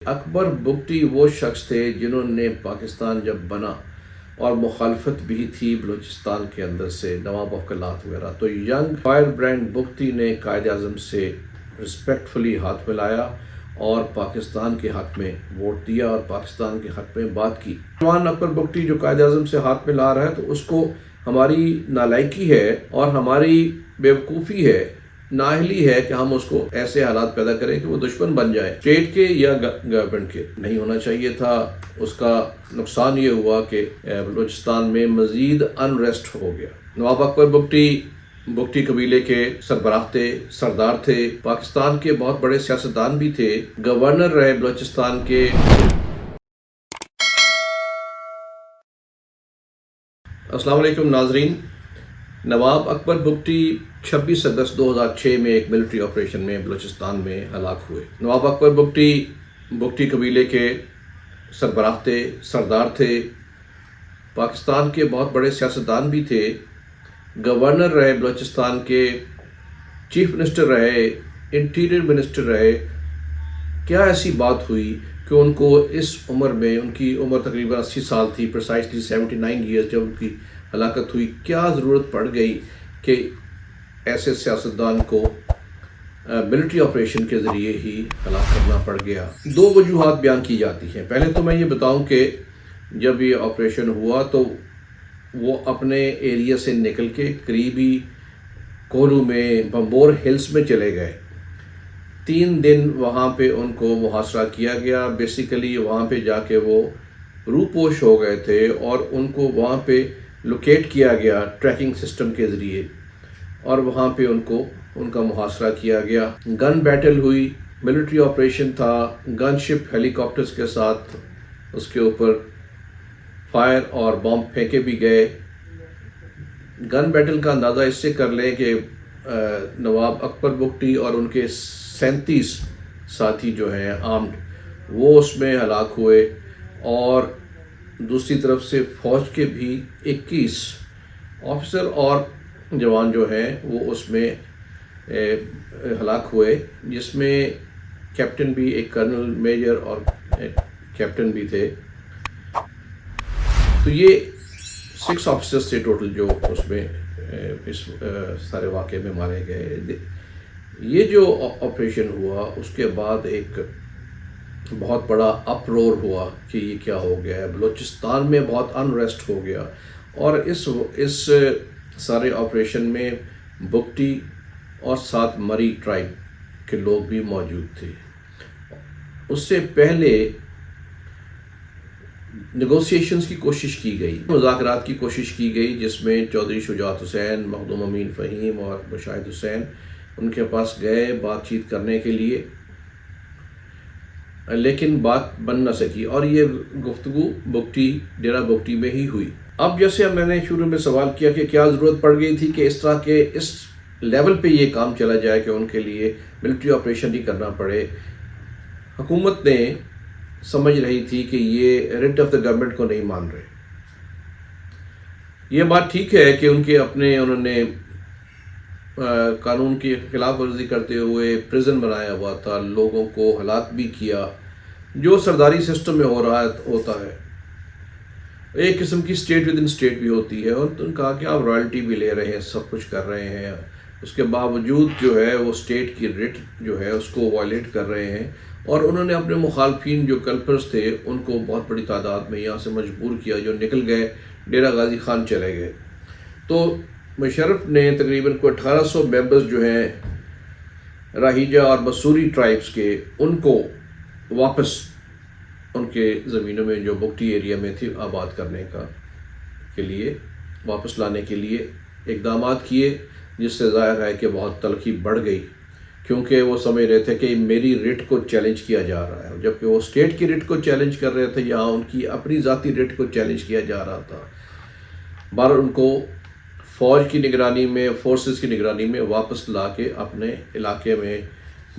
اکبر بگٹی وہ شخص تھے جنہوں نے پاکستان جب بنا اور مخالفت بھی تھی بلوچستان کے اندر سے نواب افکلات وغیرہ، تو ینگ فائر برینڈ بگٹی نے قائد اعظم سے رسپیکٹفلی ہاتھ ملایا اور پاکستان کے حق میں ووٹ دیا اور پاکستان کے حق میں بات کی۔ جوان اکبر بگٹی جو قائد اعظم سے ہاتھ ملا رہا ہے تو اس کو ہماری نالائکی ہے اور ہماری بیوقوفی ہے، نااہلی ہے کہ ہم اس کو ایسے حالات پیدا کریں کہ وہ دشمن بن جائے اسٹیٹ کے یا گورنمنٹ کے۔ نہیں ہونا چاہیے تھا۔ اس کا نقصان یہ ہوا کہ بلوچستان میں مزید انریسٹ ہو گیا۔ نواب اکبر بگٹی قبیلے کے سربراہ تھے، سردار تھے، پاکستان کے بہت بڑے سیاستدان بھی تھے، گورنر رہے بلوچستان کے۔ السلام علیکم ناظرین۔ نواب اکبر بگٹی 26 اگست 2006 میں ایک ملٹری آپریشن میں بلوچستان میں ہلاک ہوئے۔ نواب اکبر بگٹی قبیلے کے سربراہ تھے، سردار تھے، پاکستان کے بہت بڑے سیاستدان بھی تھے، گورنر رہے بلوچستان کے، چیف منسٹر رہے، انٹیریئر منسٹر رہے۔ کیا ایسی بات ہوئی کہ ان کو اس عمر میں، ان کی عمر تقریباً 80 سال تھی، پرسائسلی 79 ایئرز جب ان کی ہلاکت ہوئی، کیا ضرورت پڑ گئی کہ ایسے سیاستدان کو ملٹری آپریشن کے ذریعے ہی ہلاک کرنا پڑ گیا؟ دو وجوہات بیان کی جاتی ہیں۔ پہلے تو میں یہ بتاؤں کہ جب یہ آپریشن ہوا تو وہ اپنے ایریا سے نکل کے قریبی کولو میں بمبور ہلز میں چلے گئے۔ 3 دن وہاں پہ ان کو محاصرہ کیا گیا۔ بیسیکلی وہاں پہ جا کے وہ روپوش ہو گئے تھے اور ان کو وہاں پہ لوکیٹ کیا گیا ٹریکنگ سسٹم کے ذریعے، اور وہاں پہ ان کا محاصرہ کیا گیا۔ گن بیٹل ہوئی، ملٹری آپریشن تھا، گن شپ ہیلی کاپٹرز کے ساتھ اس کے اوپر فائر اور بم پھینکے بھی گئے۔ گن بیٹل کا اندازہ اس سے کر لیں کہ نواب اکبر بگٹی اور ان کے 37 ساتھی جو ہیں آرمڈ، وہ اس میں ہلاک ہوئے، اور دوسری طرف سے فوج کے بھی 21 آفیسر اور جوان جو ہیں وہ اس میں ہلاک ہوئے، جس میں کیپٹن بھی، ایک کرنل، میجر اور کیپٹن بھی تھے۔ تو یہ 6 آفیسرز تھے ٹوٹل جو اس میں اس سارے واقعے میں مارے گئے۔ یہ جو آپریشن ہوا اس کے بعد ایک بہت بڑا اپرور ہوا کہ یہ کیا ہو گیا ہے، بلوچستان میں بہت انریسٹ ہو گیا، اور اس سارے آپریشن میں بگٹی اور ساتھ مری ٹرائب کے لوگ بھی موجود تھے۔ اس سے پہلے نیگوسیشنز کی کوشش کی گئی، مذاکرات کی کوشش کی گئی، جس میں چودھری شجاعت حسین، مخدوم امین فہیم اور مشاہد حسین ان کے پاس گئے بات چیت کرنے کے لیے، لیکن بات بن نہ سکی، اور یہ گفتگو ڈیرہ بگٹی میں ہی ہوئی۔ اب جیسے میں نے شروع میں سوال کیا کہ کیا ضرورت پڑ گئی تھی کہ اس طرح کے اس لیول پہ یہ کام چلا جائے کہ ان کے لیے ملٹری آپریشن ہی کرنا پڑے۔ حکومت نے سمجھ رہی تھی کہ یہ ریٹ آف دا گورنمنٹ کو نہیں مان رہے۔ یہ بات ٹھیک ہے کہ انہوں نے قانون کی خلاف ورزی کرتے ہوئے پریزن بنایا ہوا تھا، لوگوں کو ہلاک بھی کیا، جو سرداری سسٹم میں ہوتا ہے، ایک قسم کی اسٹیٹ ود ان اسٹیٹ بھی ہوتی ہے، اور تو نے کہا کہ آپ رائلٹی بھی لے رہے ہیں، سب کچھ کر رہے ہیں، اس کے باوجود جو ہے وہ اسٹیٹ کی ریٹ جو ہے اس کو وائلیٹ کر رہے ہیں، اور انہوں نے اپنے مخالفین جو کلپرز تھے ان کو بہت بڑی تعداد میں یہاں سے مجبور کیا، جو نکل گئے، ڈیرہ غازی خان چلے گئے۔ تو مشرف نے تقریباً 1800 ممبرز جو ہیں راہیجہ اور بسوری ٹرائبز کے، ان کو واپس ان کے زمینوں میں جو بگٹی ایریا میں تھی آباد کرنے کے لیے، واپس لانے کے لیے اقدامات کیے، جس سے ظاہر ہے کہ بہت تلخی بڑھ گئی، کیونکہ وہ سمجھ رہے تھے کہ میری ریٹ کو چیلنج کیا جا رہا ہے، جبکہ وہ اسٹیٹ کی ریٹ کو چیلنج کر رہے تھے، یہاں ان کی اپنی ذاتی ریٹ کو چیلنج کیا جا رہا تھا۔ بہرحال ان کو فوج کی نگرانی میں، فورسز کی نگرانی میں واپس لا کے اپنے علاقے میں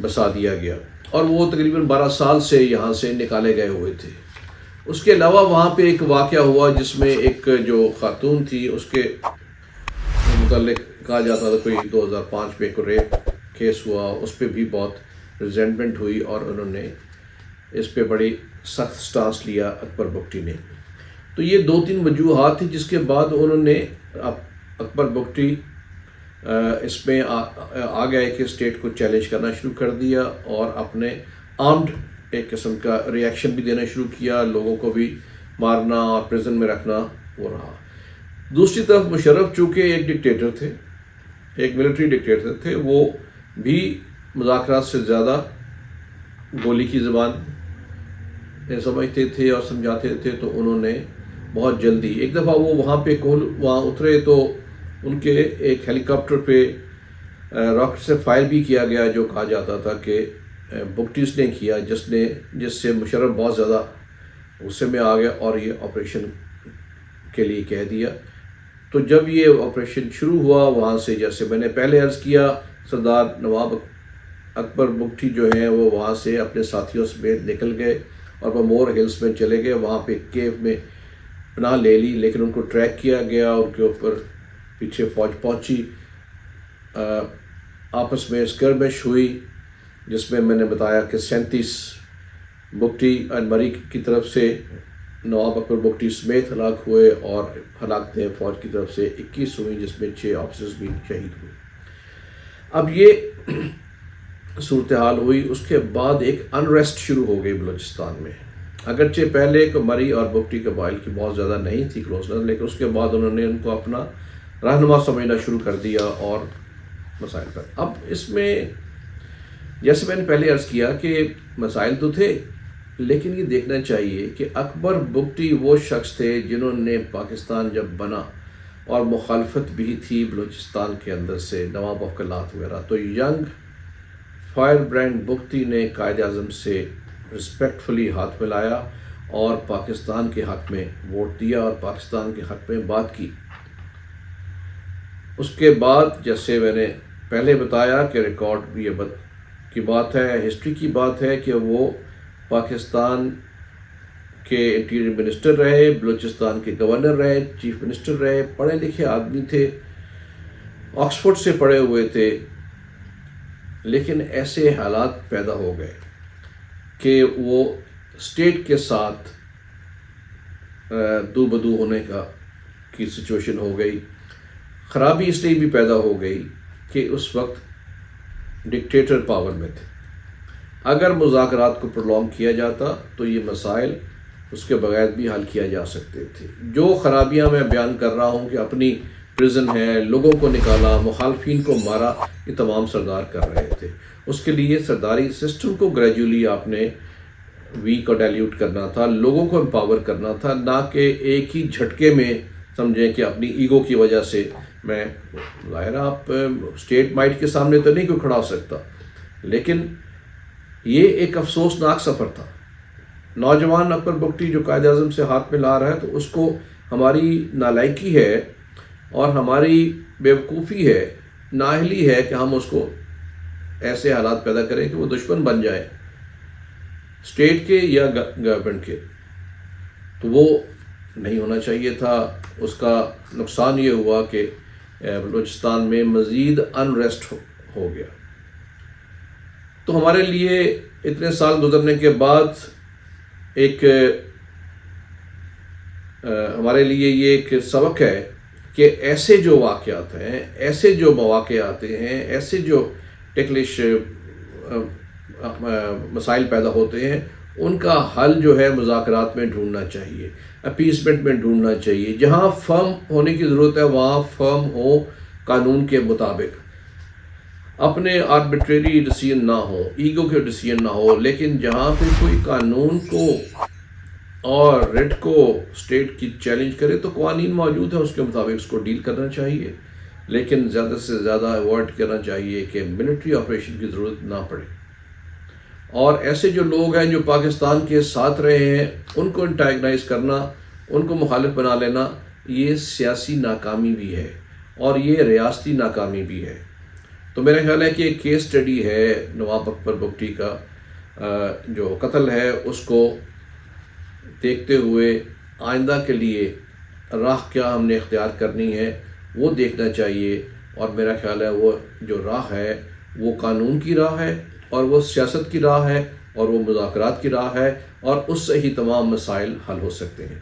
بسا دیا گیا، اور وہ تقریباً 12 سال سے یہاں سے نکالے گئے ہوئے تھے۔ اس کے علاوہ وہاں پہ ایک واقعہ ہوا جس میں ایک جو خاتون تھی اس کے متعلق کہا جاتا تھا کوئی 2005 میں کوئی ریپ کیس ہوا، اس پہ بھی بہت ریزنٹمنٹ ہوئی، اور انہوں نے اس پہ بڑی سخت سٹانس لیا اکبر بگٹی نے. تو یہ 2-3 وجوہات تھی جس کے بعد انہوں نے اکبر بگٹی اس میں آ گئے کہ اسٹیٹ کو چیلنج کرنا شروع کر دیا اور اپنے آرمڈ ایک قسم کا ریئیکشن بھی دینا شروع کیا، لوگوں کو بھی مارنا اور پریزن میں رکھنا ہو رہا. دوسری طرف مشرف چونکہ ایک ڈکٹیٹر تھے، ایک ملٹری ڈکٹیٹر تھے، وہ بھی مذاکرات سے زیادہ گولی کی زبان سمجھتے تھے اور سمجھاتے تھے. تو انہوں نے بہت جلدی ایک دفعہ وہ وہاں اترے تو ان کے ایک ہیلی کاپٹر پہ راکٹ سے فائر بھی کیا گیا، جو کہا جاتا تھا کہ بگٹیز نے کیا، جس سے مشرف بہت زیادہ غصے میں آ گیا اور یہ آپریشن کے لیے کہہ دیا. تو جب یہ آپریشن شروع ہوا وہاں سے، جیسے میں نے پہلے عرض کیا، سردار نواب اکبر بگٹی جو ہیں وہ وہاں سے اپنے ساتھیوں سمیت نکل گئے اور بمور ہلز میں چلے گئے. وہاں پہ کیو میں پناہ لے لی، لیکن ان کو ٹریک کیا گیا، ان کے اوپر پیچھے فوج پہنچی، آپس میں اسکرمش ہوئی جس میں نے بتایا کہ 37 بگٹی اینڈ مری کی طرف سے نواب اکبر بگٹی سمیت ہلاک ہوئے اور ہلاکتیں فوج کی طرف سے 21 ہوئیں جس میں 6 آفیسرز بھی شہید ہوئے. اب یہ صورتحال ہوئی. اس کے بعد ایک انریسٹ شروع ہو گئی بلوچستان میں. اگرچہ پہلے مری اور بگٹی قبائل کی بہت زیادہ نہیں تھی کلوزنس، لیکن اس کے بعد انہوں نے ان کو اپنا رہنما سمجھنا شروع کر دیا اور مسائل پر. اب اس میں جیسے میں نے پہلے عرض کیا کہ مسائل تو تھے، لیکن یہ دیکھنا چاہیے کہ اکبر بگٹی وہ شخص تھے جنہوں نے پاکستان جب بنا اور مخالفت بھی تھی بلوچستان کے اندر سے، نواب افقلات وغیرہ، تو ینگ فائر برینڈ بگٹی نے قائد اعظم سے رسپیکٹفلی ہاتھ ملایا اور پاکستان کے حق میں ووٹ دیا اور پاکستان کے حق میں بات کی. اس کے بعد جیسے میں نے پہلے بتایا کہ ریکارڈ بھی یہ کی بات ہے، ہسٹری کی بات ہے کہ وہ پاکستان کے انٹیریئر منسٹر رہے، بلوچستان کے گورنر رہے، چیف منسٹر رہے، پڑھے لکھے آدمی تھے، آکسفورڈ سے پڑھے ہوئے تھے. لیکن ایسے حالات پیدا ہو گئے کہ وہ اسٹیٹ کے ساتھ دو بدو ہونے کی سچویشن ہو گئی. خرابی اس لیے بھی پیدا ہو گئی کہ اس وقت ڈکٹیٹر پاور میں تھے. اگر مذاکرات کو پرولونگ کیا جاتا تو یہ مسائل اس کے بغیر بھی حل کیا جا سکتے تھے. جو خرابیاں میں بیان کر رہا ہوں کہ اپنی پریزن ہے، لوگوں کو نکالا، مخالفین کو مارا، یہ تمام سردار کر رہے تھے. اس کے لیے سرداری سسٹم کو گریجولی آپ نے ویک اور ڈائلیوٹ کرنا تھا، لوگوں کو امپاور کرنا تھا، نہ کہ ایک ہی جھٹکے میں سمجھیں کہ اپنی ایگو کی وجہ سے میں ظاہر آپ اسٹیٹ مائٹ کے سامنے تو نہیں کوئی کھڑا ہو سکتا. لیکن یہ ایک افسوسناک سفر تھا. نوجوان اکبر بگٹی جو قائد اعظم سے ہاتھ میں لا رہا ہے، تو اس کو ہماری نالائکی ہے اور ہماری بیوقوفی ہے، نااہلی ہے کہ ہم اس کو ایسے حالات پیدا کریں کہ وہ دشمن بن جائے اسٹیٹ کے یا گورنمنٹ کے. تو وہ نہیں ہونا چاہیے تھا. اس کا نقصان یہ ہوا کہ بلوچستان میں مزید انریسٹ ہو گیا. تو ہمارے لیے اتنے سال گزرنے کے بعد ہمارے لیے یہ ایک سبق ہے کہ ایسے جو واقعات ہیں، ایسے جو مواقع آتے ہیں، ایسے جو ٹکلش مسائل پیدا ہوتے ہیں، ان کا حل جو ہے مذاکرات میں ڈھونڈنا چاہیے، اپیسمنٹ میں ڈھونڈنا چاہیے. جہاں فرم ہونے کی ضرورت ہے وہاں فرم ہو قانون کے مطابق، اپنے آربیٹریری ڈیسیژن نہ ہو، ایگو کے ڈیسیژن نہ ہو. لیکن جہاں پہ کوئی قانون کو اور ریٹ کو اسٹیٹ کی چیلنج کرے تو قوانین موجود ہیں، اس کے مطابق اس کو ڈیل کرنا چاہیے. لیکن زیادہ سے زیادہ اوائڈ کرنا چاہیے کہ ملٹری آپریشن کی ضرورت نہ پڑے. اور ایسے جو لوگ ہیں جو پاکستان کے ساتھ رہے ہیں، ان کو انٹیگنائز کرنا، ان کو مخالف بنا لینا، یہ سیاسی ناکامی بھی ہے اور یہ ریاستی ناکامی بھی ہے. تو میرا خیال ہے کہ ایک کیس اسٹڈی ہے نواب اکبر بگٹی کا، جو قتل ہے اس کو دیکھتے ہوئے آئندہ کے لیے راہ کیا ہم نے اختیار کرنی ہے وہ دیکھنا چاہیے. اور میرا خیال ہے وہ جو راہ ہے وہ قانون کی راہ ہے اور وہ سیاست کی راہ ہے، اور وہ مذاکرات کی راہ ہے، اور اس سے ہی تمام مسائل حل ہو سکتے ہیں۔